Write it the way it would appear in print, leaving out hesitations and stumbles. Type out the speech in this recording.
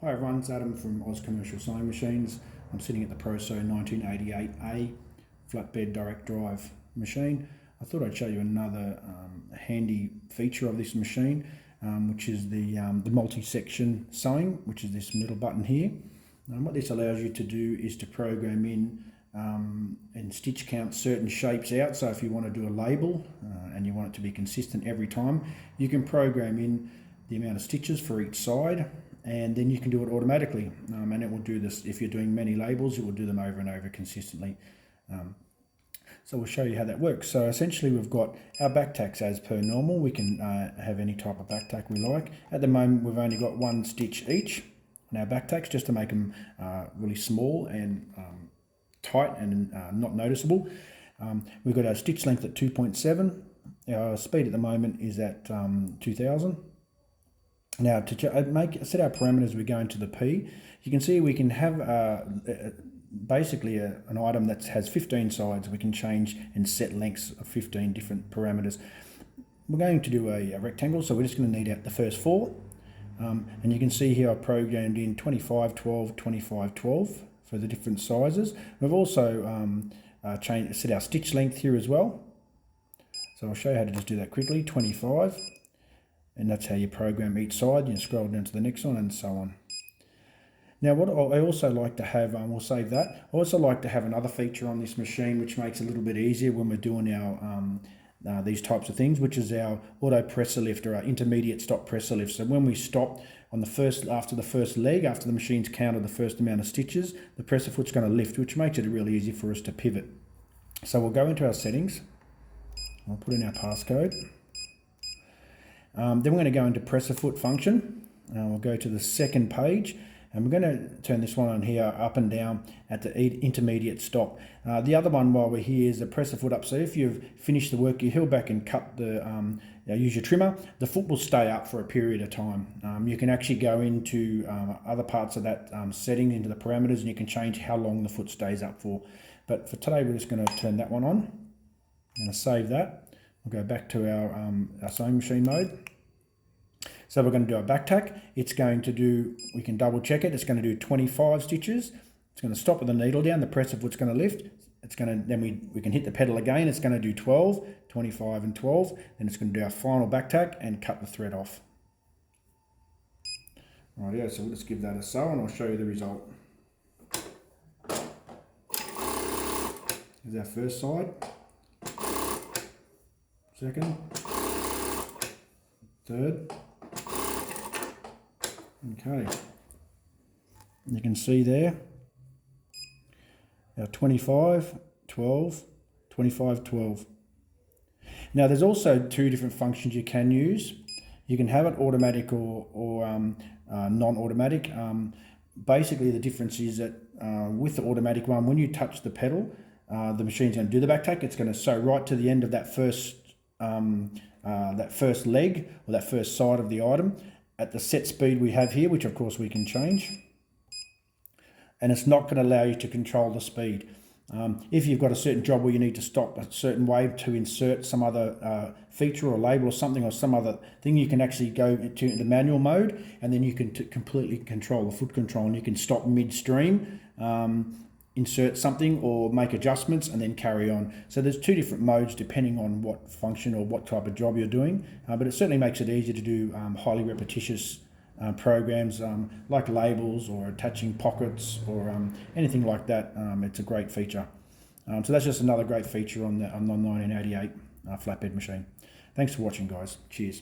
Hi everyone, it's Adam from Oz Commercial Sewing Machines. I'm sitting at the PROSEW 1988A flatbed direct drive machine. I thought I'd show you another handy feature of this machine, which is the multi-section sewing, which is this middle button here. What this allows you to do is to program in and stitch count certain shapes out. So if you want to do a label and you want it to be consistent every time, you can program in the amount of stitches for each side, and then you can do it automatically, and it will do this. If you're doing many labels, it will do them over and over consistently. So we'll show you how that works. So essentially we've got our back tacks as per normal. We can have any type of back tack we like. At the moment we've only got one stitch each on our back tacks, just to make them really small and tight and not noticeable. We've got our stitch length at 2.7. Our speed at the moment is at 2000. Now to set our parameters, we go into the P. You can see we can have basically an item that has 15 sides. We can change and set lengths of 15 different parameters. We're going to do a rectangle, so we're just going to need out the first four. And you can see here I've programmed in 25, 12, 25, 12 for the different sizes. We've also set our stitch length here as well. So I'll show you how to just do that quickly. 25. And that's how you program each side. You scroll down to the next one and so on. Now what I also like to have, we'll save that. I also like to have another feature on this machine which makes it a little bit easier when we're doing our these types of things, which is our auto presser lift, or our intermediate stop presser lift. So when we stop on after the first leg, after the machine's counted the first amount of stitches, the presser foot's going to lift, which makes it really easy for us to pivot. So we'll go into our settings. I'll put in our passcode. Then we're going to go into presser foot function. We'll go to the second page, and we're going to turn this one on here up and down at the intermediate stop. The other one while we're here is the presser foot up. So if you've finished the work, you heel back and cut use your trimmer, the foot will stay up for a period of time. You can actually go into other parts of that setting, into the parameters, and you can change how long the foot stays up for. But for today, we're just going to turn that one on. I'm going to save that. We'll go back to our sewing machine mode. So we're going to do our back tack. It's going to do, we can double check it, it's going to do 25 stitches. It's going to stop with the needle down, the presser foot's going to lift. It's going to, then we can hit the pedal again, it's going to do 12, 25 and 12. Then it's going to do our final back tack and cut the thread off. Rightio, so we'll just give that a sew and I'll show you the result. Here's our first side. Second, third. Okay, you can see there our 25, 12, 25, 12. Now there's also two different functions you can use. You can have it automatic or non-automatic. Basically the difference is that with the automatic one, when you touch the pedal, the machine's going to do the back tack. It's going to sew right to the end of that first leg or that first side of the item at the set speed we have here, which of course we can change. And it's not going to allow you to control the speed. If you've got a certain job where you need to stop a certain way to insert some other feature or label or something, or some other thing, you can actually go into the manual mode, and then you can completely control the foot control, and you can stop midstream, insert something or make adjustments and then carry on. So there's two different modes depending on what function or what type of job you're doing, but it certainly makes it easier to do highly repetitious programs like labels or attaching pockets or anything like that. It's a great feature. So that's just another great feature on the 1988 flatbed machine. Thanks for watching, guys. Cheers.